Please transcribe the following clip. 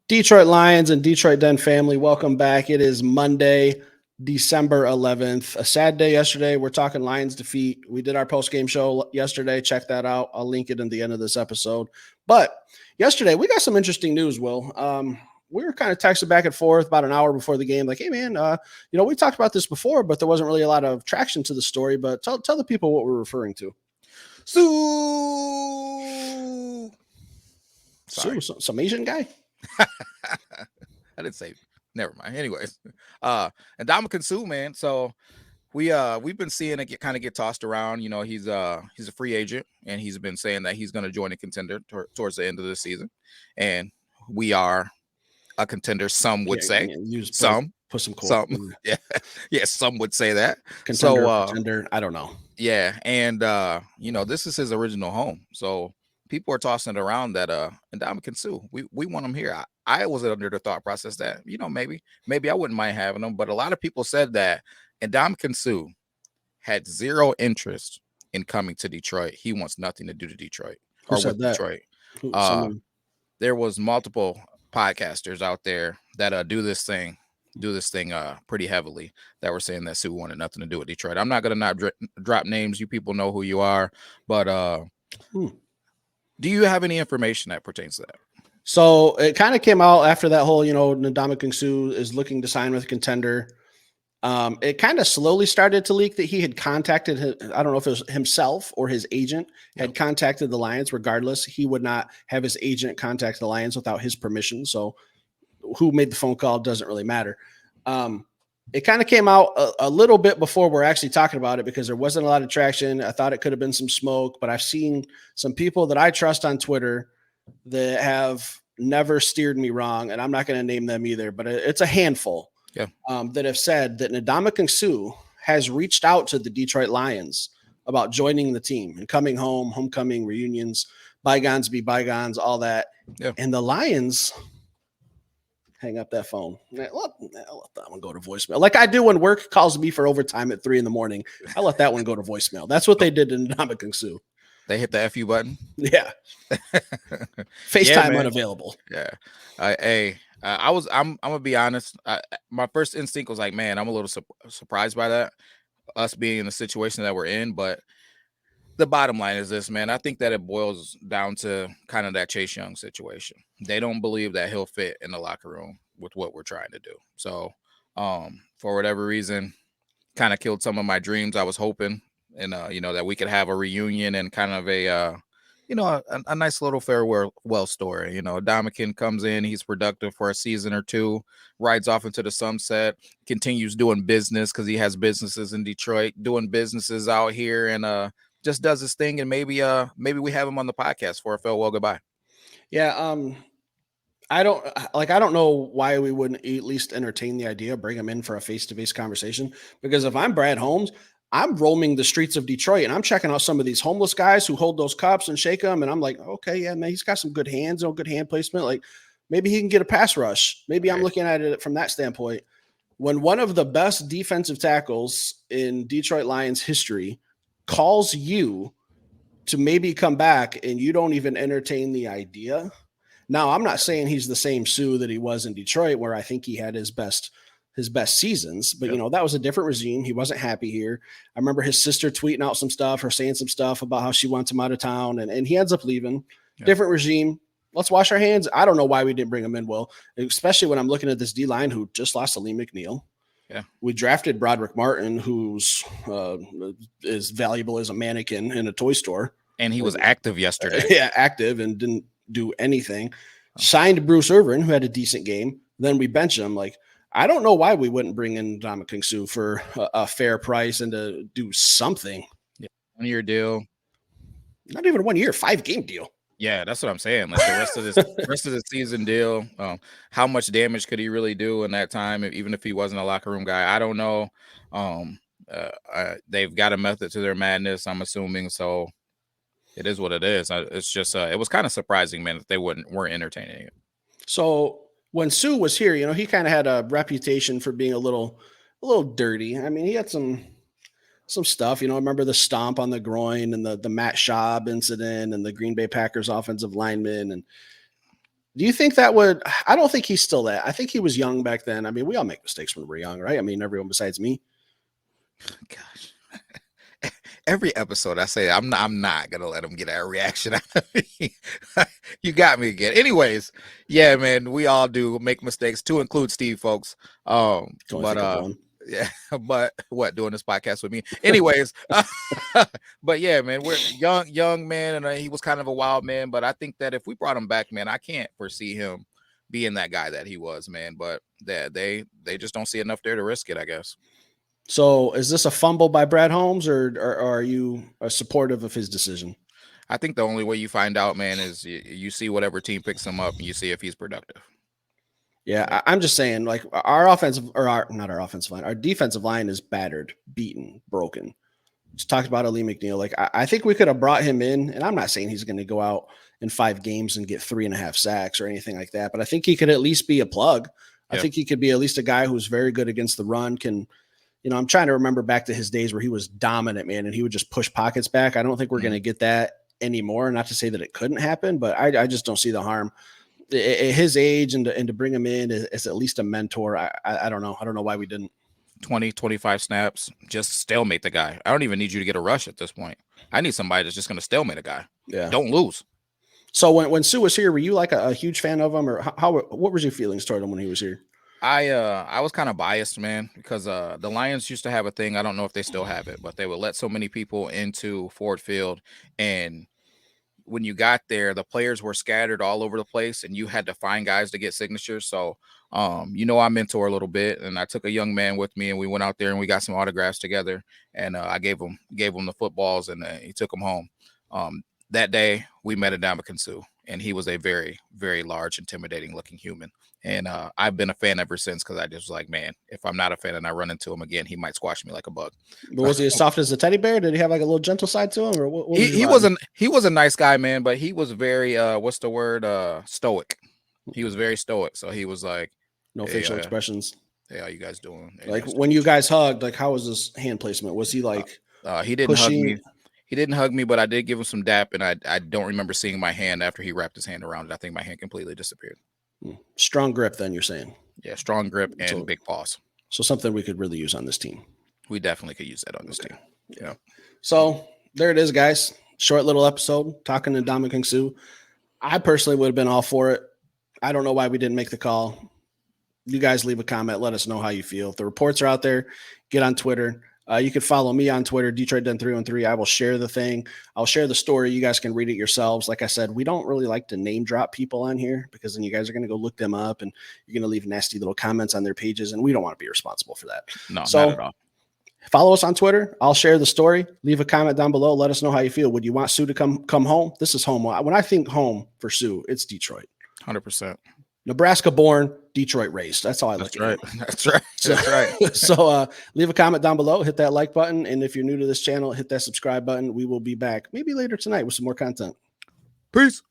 Detroit Lions and Detroit Den family, welcome back. It is Monday, December 11th. A sad day yesterday. We're talking Lions defeat. We did our post-game show yesterday. Check that out. I'll link it in the end of this episode. But yesterday, we got some interesting news, Will. We were kind of texting back and forth about an hour before the game, like, hey, man, we talked about this before, but there wasn't really a lot of traction to the story. But tell the people what we're referring to. Sue. Sorry. Sue, some Asian guy? I didn't say. Never mind. Anyways, Ndamukong Suh, man. So we've been seeing it kind of get tossed around. You know, he's a free agent, and he's been saying that he's going to join a contender towards the end of the season, and we are a contender. Some would say. Some put some cool. Some yeah. Some would say that. Contender. I don't know. Yeah, and this is his original home, so people are tossing it around that Ndamukong Suh, we want him here. I was under the thought process that maybe I wouldn't mind having him, but a lot of people said that Ndamukong Suh had zero interest in coming to Detroit. He wants nothing to do to Detroit or with that? Detroit. There was multiple podcasters out there that do this thing pretty heavily that were saying that Suh wanted nothing to do with Detroit. I'm not gonna not drop names. You people know who you are, but do you have any information that pertains to that? So it kind of came out after that whole, Ndamukong Suh is looking to sign with a contender. It kind of slowly started to leak that he had contacted I don't know if it was himself or his agent had contacted the Lions. Regardless, he would not have his agent contact the Lions without his permission. So who made the phone call doesn't really matter. It kind of came out a little bit before we're actually talking about it because there wasn't a lot of traction. I thought it could have been some smoke, but I've seen some people that I trust on Twitter that have never steered me wrong, and I'm not going to name them either, but it's a handful that have said that Ndamukong Suh has reached out to the Detroit Lions about joining the team and coming home, homecoming, reunions, bygones be bygones, all that. Yeah. And the Lions hang up that phone. Let that one go to voicemail. Like I do when work calls me for overtime at 3 a.m. I let that one go to voicemail. That's what they did in Ndamukong Suh. They hit the FU button. Yeah. FaceTime unavailable. Yeah. I'm gonna be honest. My first instinct was like, man, I'm a little surprised by that, us being in the situation that we're in. But the bottom line is this, man. I think that it boils down to kind of that Chase Young situation. They don't believe that he'll fit in the locker room with what we're trying to do. So, for whatever reason, kind of killed some of my dreams. I was hoping, and that we could have a reunion and kind of a nice little farewell story. Ndamukong comes in, he's productive for a season or two, rides off into the sunset, continues doing business because he has businesses in Detroit, doing businesses out here, and just does his thing, and maybe we have him on the podcast for a farewell goodbye. Yeah, I don't know why we wouldn't at least entertain the idea, bring him in for a face-to-face conversation. Because if I'm Brad Holmes, I'm roaming the streets of Detroit and I'm checking out some of these homeless guys who hold those cups and shake them, and I'm like, okay, yeah, man, he's got some good hands, good hand placement. Like maybe he can get a pass rush. Maybe I'm looking at it from that standpoint. When one of the best defensive tackles in Detroit Lions history calls you to maybe come back and you don't even entertain the idea. Now, I'm not saying he's the same Suh that he was in Detroit, where I think he had his best seasons, but that was a different regime. He wasn't happy here. I remember his sister tweeting out some stuff or saying some stuff about how she wants him out of town, and he ends up leaving. Different regime. Let's wash our hands. I don't know why we didn't bring him in, Will, especially when I'm looking at this D-line who just lost to Lee McNeil. Yeah, we drafted Broderick Martin, who's as valuable as a mannequin in a toy store. And he was active yesterday. Yeah, active and didn't do anything. Signed Bruce Irvin, who had a decent game. Then we bench him. Like, I don't know why we wouldn't bring in Ndamukong Suh for a fair price and to do something. Yeah, 1-year deal. Not even a 1 year, 5-game deal. Yeah, that's what I'm saying. Like the rest of the season deal. How much damage could he really do in that time, even if he wasn't a locker room guy? I don't know. They've got a method to their madness, I'm assuming. So it is what it is. It's just it was kind of surprising, man, that they weren't entertaining it. So when Suh was here, he kind of had a reputation for being a little dirty. I mean, he had some stuff, I remember the stomp on the groin and the Matt Schaub incident and the Green Bay Packers offensive lineman. And Do you think that would? I don't think he's still that. I think he was young back then. I mean, we all make mistakes when we're young, right? I mean, everyone besides me. Gosh. Every episode I say I'm not gonna let him get that reaction out of me. You got me again. Anyways, yeah, man, we all do make mistakes, to include Steve, folks. Can only think of one. Yeah, but what, doing this podcast with me? Anyways, but yeah, man, we're young man, and he was kind of a wild man. But I think that if we brought him back, man, I can't foresee him being that guy that he was, man. But they just don't see enough there to risk it, I guess. So is this a fumble by Brad Holmes, or are you supportive of his decision? I think the only way you find out, man, is you see whatever team picks him up and you see if he's productive. Yeah, I'm just saying, like, our offensive, or not our offensive line, our defensive line is battered, beaten, broken. Just talked about Ali McNeil. Like, I think we could have brought him in, and I'm not saying he's going to go out in 5 games and get 3.5 sacks or anything like that, but I think he could at least be a plug. I think he could be at least a guy who's very good against the run, can, I'm trying to remember back to his days where he was dominant, man, and he would just push pockets back. I don't think we're going to get that anymore. Not to say that it couldn't happen, but I just don't see the harm at his age, and to bring him in as at least a mentor. I don't know. I don't know why we didn't. 20, 25 snaps, just stalemate the guy. I don't even need you to get a rush at this point. I need somebody that's just going to stalemate a guy. Yeah. Don't lose. So when Suh was here, were you like a huge fan of him, or what was your feelings toward him when he was here? I was kind of biased, man, because the Lions used to have a thing. I don't know if they still have it, but they would let so many people into Ford Field, and when you got there, the players were scattered all over the place, and you had to find guys to get signatures. So, I mentor a little bit, and I took a young man with me, and we went out there and we got some autographs together, and I gave him the footballs, and he took them home. That day we met Ndamukong Suh, and he was a very, very large, intimidating looking human. And I've been a fan ever since, because I just was like, man, if I'm not a fan and I run into him again, he might squash me like a bug. But was he as soft as a teddy bear? Did he have like a little gentle side to him, or what he was a nice guy, man, but he was very what's the word, stoic. He was very stoic. So he was like, no facial expressions. Hey, how you guys doing? Like, when you guys hugged, like, how was his hand placement? Was he like he didn't hug me? He didn't hug me, but I did give him some dap, and I don't remember seeing my hand after he wrapped his hand around it. I think my hand completely disappeared. Strong grip, then, you're saying? Yeah, strong grip and big paws. So something we could really use on this team. We definitely could use that on this team. Yeah. So there it is, guys. Short little episode talking to Ndamukong Suh. I personally would have been all for it. I don't know why we didn't make the call. You guys leave a comment. Let us know how you feel. If the reports are out there, get on Twitter. You can follow me on Twitter, Detroit Den 313. I will share the thing. I'll share the story. You guys can read it yourselves. Like I said, we don't really like to name drop people on here, because then you guys are going to go look them up and you're going to leave nasty little comments on their pages, and we don't want to be responsible for that. No, not at all. Follow us on Twitter. I'll share the story. Leave a comment down below. Let us know how you feel. Would you want Suh to come home? This is home. When I think home for Suh, it's Detroit. 100%. Nebraska born, Detroit raised. That's how I look at it. That's right. That's right. So leave a comment down below, hit that like button, and if you're new to this channel, hit that subscribe button. We will be back maybe later tonight with some more content. Peace.